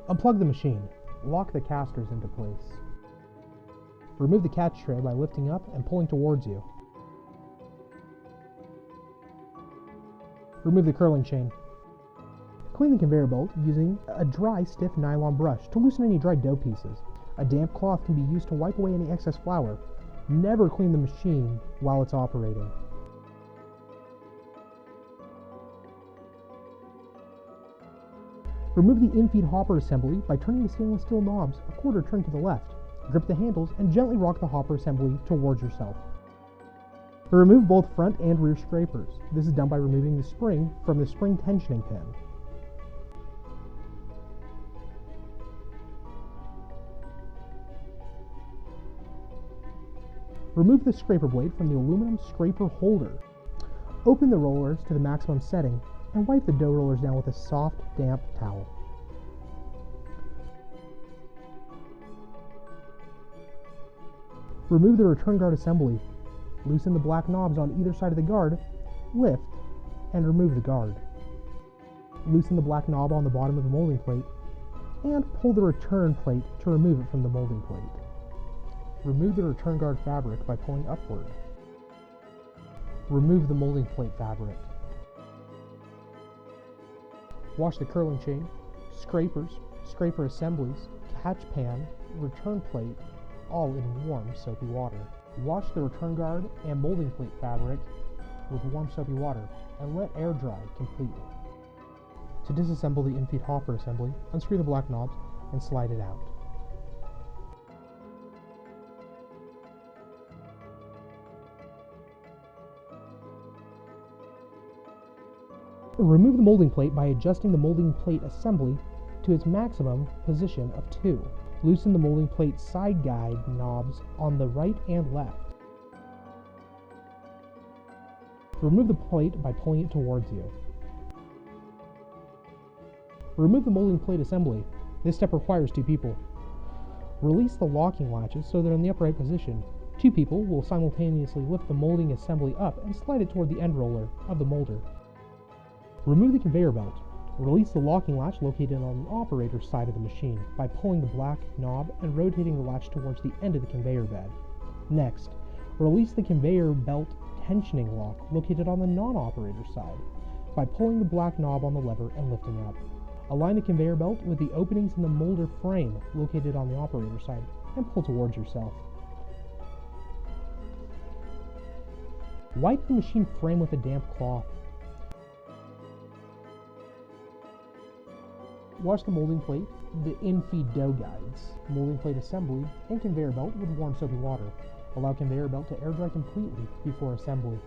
Unplug the machine. Lock the casters into place. Remove the catch tray by lifting up and pulling towards you. Remove the curling chain. Clean the conveyor belt using a dry, stiff nylon brush to loosen any dry dough pieces. A damp cloth can be used to wipe away any excess flour. Never clean the machine while it's operating. Remove the in-feed hopper assembly by turning the stainless steel knobs a quarter turn to the left. Grip the handles and gently rock the hopper assembly towards yourself. Remove both front and rear scrapers. This is done by removing the spring from the spring tensioning pin. Remove the scraper blade from the aluminum scraper holder. Open the rollers to the maximum setting and wipe the dough rollers down with a soft, damp towel. Remove the return guard assembly. Loosen the black knobs on either side of the guard, lift, and remove the guard. Loosen the black knob on the bottom of the molding plate, and pull the return plate to remove it from the molding plate. Remove the return guard fabric by pulling upward. Remove the molding plate fabric. Wash the curling chain, scrapers, scraper assemblies, catch pan, return plate, all in warm soapy water. Wash the return guard and molding plate fabric with warm soapy water and let air dry completely. To disassemble the in-feed hopper assembly, unscrew the black knobs and slide it out. Remove the molding plate by adjusting the molding plate assembly to its maximum position of 2. Loosen the molding plate side guide knobs on the right and left. Remove the plate by pulling it towards you. Remove the molding plate assembly. This step requires 2 people. Release the locking latches so they're in the upright position. 2 people will simultaneously lift the molding assembly up and slide it toward the end roller of the molder. Remove the conveyor belt. Release the locking latch located on the operator's side of the machine by pulling the black knob and rotating the latch towards the end of the conveyor bed. Next, release the conveyor belt tensioning lock located on the non-operator's side by pulling the black knob on the lever and lifting up. Align the conveyor belt with the openings in the molder frame located on the operator's side and pull towards yourself. Wipe the machine frame with a damp cloth. Wash the molding plate, the in-feed dough guides, molding plate assembly, and conveyor belt with warm soapy water. Allow conveyor belt to air dry completely before assembly.